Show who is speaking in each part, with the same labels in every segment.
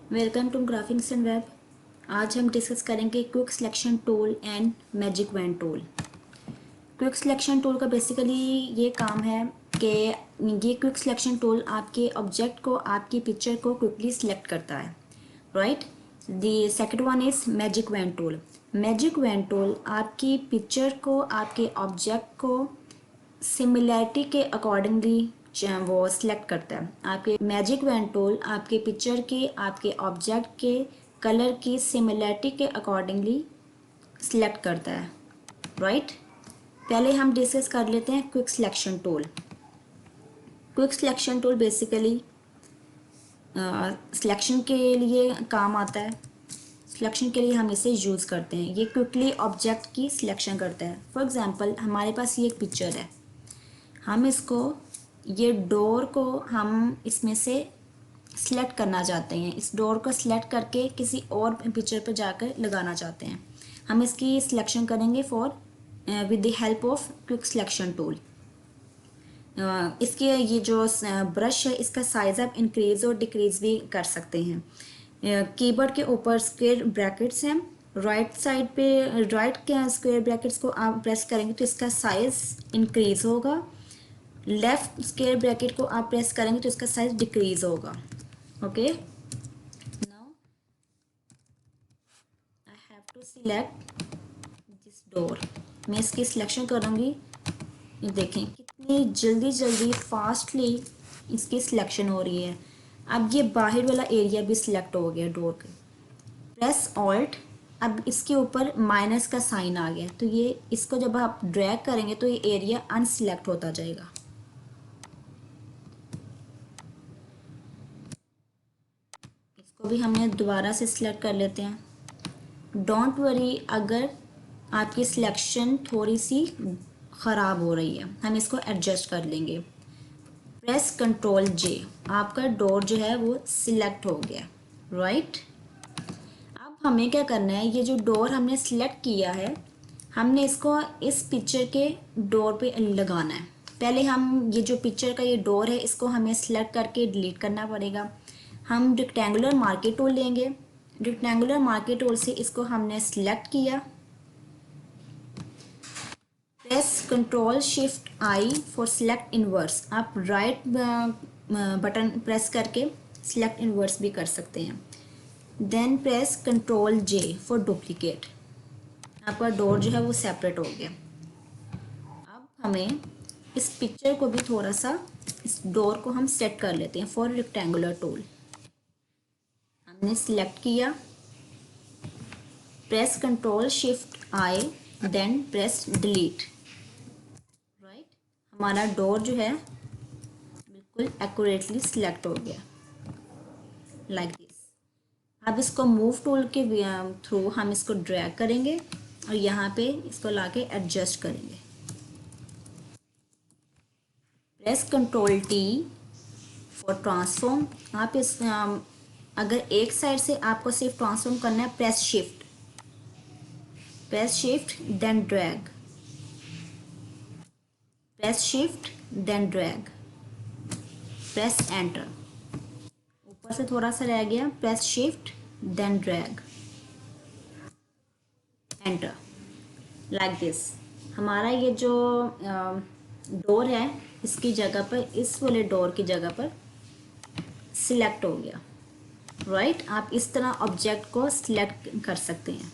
Speaker 1: Welcome to graphics and web. आज हम discuss करेंगे quick selection tool and magic wand tool. Quick selection tool का basically ये काम है कि ये क्विक सिलेक्शन टूल आपके ऑब्जेक्ट को, आपकी पिक्चर को क्विकली सिलेक्ट करता है, right. The second one is magic wand tool. Magic wand tool आपकी पिक्चर को, आपके ऑब्जेक्ट को सिमिलैरिटी के अकॉर्डिंगली वो सिलेक्ट करता है। आपके मैजिक वैन टूल आपके पिक्चर के, आपके ऑब्जेक्ट के कलर की सिमिलैरिटी के अकॉर्डिंगली सिलेक्ट करता है, राइट। पहले हम डिस्कस कर लेते हैं quick selection tool. Quick selection tool basically selection के लिए काम आता है। सिलेक्शन के लिए हम इसे यूज़ करते हैं। ये क्विकली ऑब्जेक्ट की सिलेक्शन करता है। फॉर एग्जांपल हमारे पास ये एक पिक्चर है, हम इसको, ये डोर को हम इसमें से सिलेक्ट करना चाहते हैं। इस डोर को सिलेक्ट करके किसी और पिक्चर पर जाकर लगाना चाहते हैं। हम इसकी सिलेक्शन करेंगे with the help of quick selection tool. इसके ये जो ब्रश है, इसका साइज़ आप इंक्रीज़ और डिक्रीज़ भी कर सकते हैं। कीबोर्ड के ऊपर स्क्वायर ब्रैकेट्स हैं। राइट साइड पे राइट के स्क्वायर ब्रैकेट्स को आप प्रेस करेंगे तो इसका साइज़ इंक्रीज़ होगा। लेफ्ट स्क्वायर ब्रैकेट को आप प्रेस करेंगे तो इसका साइज डिक्रीज होगा। Okay, now I have to select this door. मैं इसकी सिलेक्शन करूँगी। ये देखें कितनी जल्दी जल्दी फास्टली इसकी सिलेक्शन हो रही है। अब ये बाहर वाला एरिया भी सिलेक्ट हो गया डोर के। प्रेस ऑल्ट, अब इसके ऊपर माइनस का साइन आ गया, तो ये इसको जब आप ड्रैग करेंगे तो ये एरिया अनसिलेक्ट होता जाएगा। इसको भी हमने दोबारा से सिलेक्ट कर लेते हैं। डोंट वरी अगर आपकी सिलेक्शन थोड़ी सी ख़राब हो रही है, हम इसको एडजस्ट कर लेंगे। प्रेस कंट्रोल जे, आपका डोर जो है वो सिलेक्ट हो गया, राइट। अब हमें क्या करना है, ये जो डोर हमने सिलेक्ट किया है, हमने इसको इस पिक्चर के डोर पे लगाना है। पहले हम ये जो पिक्चर का ये डोर है, इसको हमें सिलेक्ट करके डिलीट करना पड़ेगा। हम रेक्टेंगुलर मार्केट टूल लेंगे। रेक्टेंगुलर मार्केट टूल से इसको हमने सिलेक्ट किया। Press control shift I for select inverse. आप राइट बटन प्रेस करके सिलेक्ट इनवर्स भी कर सकते हैं। Then press control J for duplicate. आपका डोर जो है वो सेपरेट हो गया। अब हमें इस पिक्चर को भी थोड़ा सा, इस डोर को हम सेट कर लेते हैं फॉर रेक्टेंगुलर टूल। हमने सिलेक्ट किया, प्रेस कंट्रोल शिफ्ट आई, देन प्रेस डिलीट, राइट। हमारा डोर जो है बिल्कुल एक्यूरेटली सिलेक्ट हो गया, लाइक दिस। अब इसको मूव टूल के थ्रू हम इसको ड्रैग करेंगे और यहाँ पे इसको लाके एडजस्ट करेंगे। Press control T for transform. आप इस अगर एक साइड से आपको सिर्फ ट्रांसफॉर्म करना है, press shift then drag, press shift then drag, press enter. ऊपर से थोड़ा सा रह गया, press shift then drag, enter, like this. हमारा ये जो डोर है, इसकी जगह पर, इस वाले डोर की जगह पर सिलेक्ट हो गया, राइट। आप इस तरह ऑब्जेक्ट को सिलेक्ट कर सकते हैं।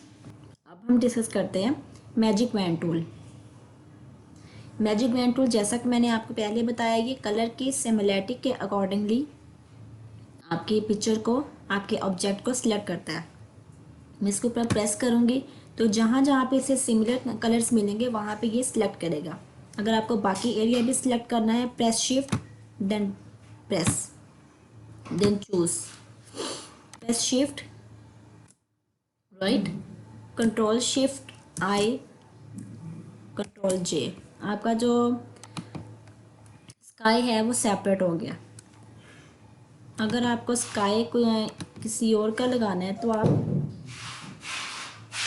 Speaker 1: अब हम डिस्कस करते हैं magic wand tool. Magic wand tool, जैसा कि मैंने आपको पहले बताया, ये कलर की सिमिलैरिटी के अकॉर्डिंगली आपकी पिक्चर को, आपके ऑब्जेक्ट को सिलेक्ट करता है। मैं इसके ऊपर प्रेस करूँगी तो जहाँ जहाँ पे इसे सिमिलर कलर्स मिलेंगे वहाँ पे ये सिलेक्ट करेगा। अगर आपको बाकी एरिया भी सिलेक्ट करना है, press shift then press then choose, press shift, right, control shift I, control J. आपका जो स्काई है वो सेपरेट हो गया। अगर आपको स्काई को किसी और का लगाना है तो आप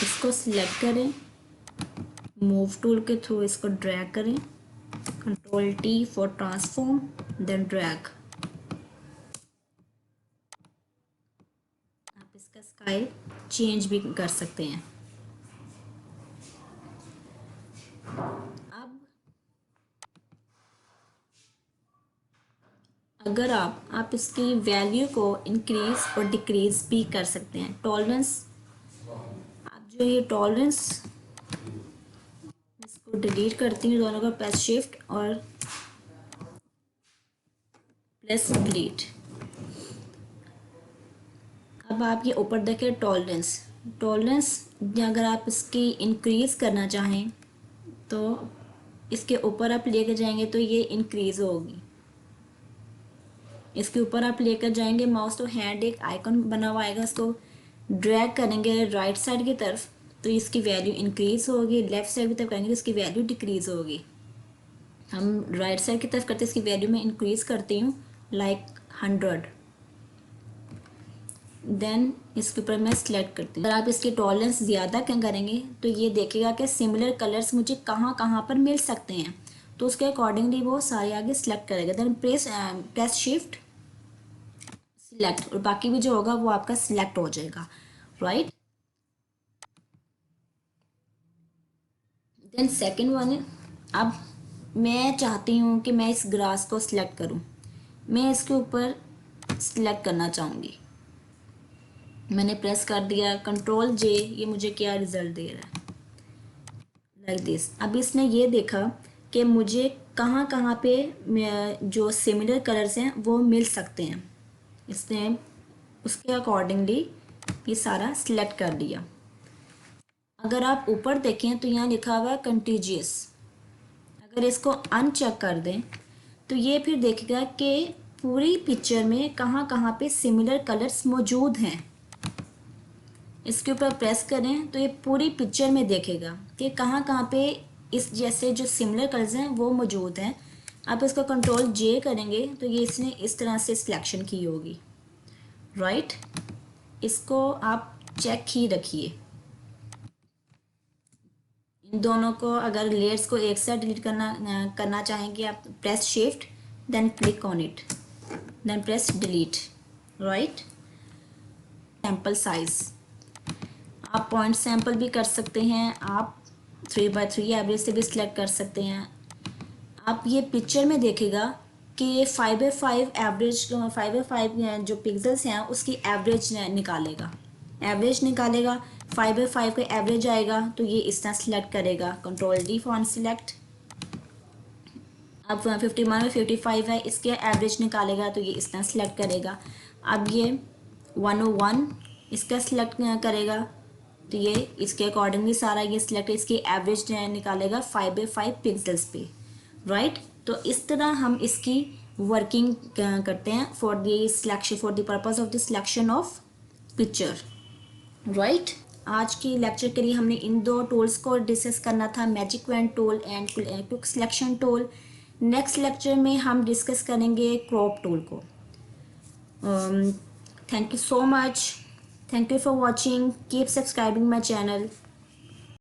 Speaker 1: इसको सिलेक्ट करें, मूव टूल के थ्रू इसको ड्रैग करें, control T for transform then drag. File change भी कर सकते हैं। अब अगर आप इसकी वैल्यू को इंक्रीज और डिक्रीज भी कर सकते हैं। टॉलरेंस, आप जो ये टॉलरेंस, इसको डिलीट करती हूँ, दोनों का प्रेस शिफ्ट और प्रेस डिलीट। अब आप ये ऊपर देखें टॉलरेंस, टॉलरेंस अगर आप इसकी इंक्रीज करना चाहें तो इसके ऊपर आप लेकर जाएंगे तो ये इंक्रीज होगी। इसके ऊपर आप लेकर जाएंगे माउस तो हैंड एक आइकन बना हुआ आएगा, इसको ड्रैग करेंगे राइट साइड की तरफ तो इसकी वैल्यू इंक्रीज होगी, लेफ्ट साइड की तरफ करेंगे तो इसकी वैल्यू डिक्रीज होगी। हम राइट साइड की तरफ करते इसकी वैल्यू में इंक्रीज करती हूँ लाइक 100। देन इसके ऊपर मैं सिलेक्ट करती हूँ। अगर आप इसकी टॉलरेंस ज़्यादा करेंगे तो ये देखेगा कि सिमिलर कलर्स मुझे कहाँ कहाँ पर मिल सकते हैं, तो उसके अकॉर्डिंगली वो सारे आगे सिलेक्ट करेगा। देन प्रेस शिफ्ट सिलेक्ट और बाकी भी जो होगा वो आपका सिलेक्ट हो जाएगा, राइट। देन सेकंड वन, अब मैं चाहती हूँ कि मैं इस ग्रास को सिलेक्ट करूँ, मैं इसके ऊपर सिलेक्ट करना चाहूँगी। मैंने प्रेस कर दिया, कंट्रोल जे, ये मुझे क्या रिजल्ट दे रहा है, लाइक दिस। अब इसने ये देखा कि मुझे कहाँ कहाँ पे जो सिमिलर कलर्स हैं वो मिल सकते हैं, इसने उसके अकॉर्डिंगली ये सारा सिलेक्ट कर दिया। अगर आप ऊपर देखें तो यहाँ लिखा हुआ है कंटीजियस, अगर इसको अनचेक कर दें तो ये फिर देखेगा कि पूरी पिक्चर में कहाँ कहाँ पे सिमिलर कलर्स मौजूद हैं। इसके ऊपर प्रेस करें तो ये पूरी पिक्चर में देखेगा कि कहाँ कहाँ पे इस जैसे जो सिमिलर कलर्स हैं वो मौजूद हैं। आप इसको कंट्रोल जे करेंगे तो ये इसने इस तरह से सिलेक्शन की होगी, राइट। इसको आप चेक ही रखिए। इन दोनों को अगर लेयर्स को एक साथ डिलीट करना चाहेंगे आप press shift then click on it then press delete, right. Sample size आप पॉइंट सैंपल भी कर सकते हैं, आप 3x3 एवरेज से भी सिलेक्ट कर सकते हैं। आप ये पिक्चर में देखेगा कि ये 5x5 एवरेज 5x5 जो पिक्सल्स हैं उसकी एवरेज निकालेगा, 5x5 का एवरेज आएगा तो ये इस तरह सिलेक्ट करेगा। Control D for select. अब 51 में 55 है, इसके एवरेज निकालेगा तो ये इस तरह सिलेक्ट करेगा। अब ये 101 इसका सिलेक्ट करेगा तो ये इसके अकॉर्डिंगली सारा ये सिलेक्ट इसकी एवरेज निकालेगा 5x5 पिक्सल्स पे, राइट। तो इस तरह हम इसकी वर्किंग करते हैं for the selection, for the purpose of the selection of picture, right. आज की लेक्चर के लिए हमने इन दो टूल्स को डिस्कस करना था, magic wand tool and quick selection tool. Next lecture में हम डिस्कस करेंगे क्रॉप टूल को। Thank you so much. Thank you for watching. Keep subscribing my channel.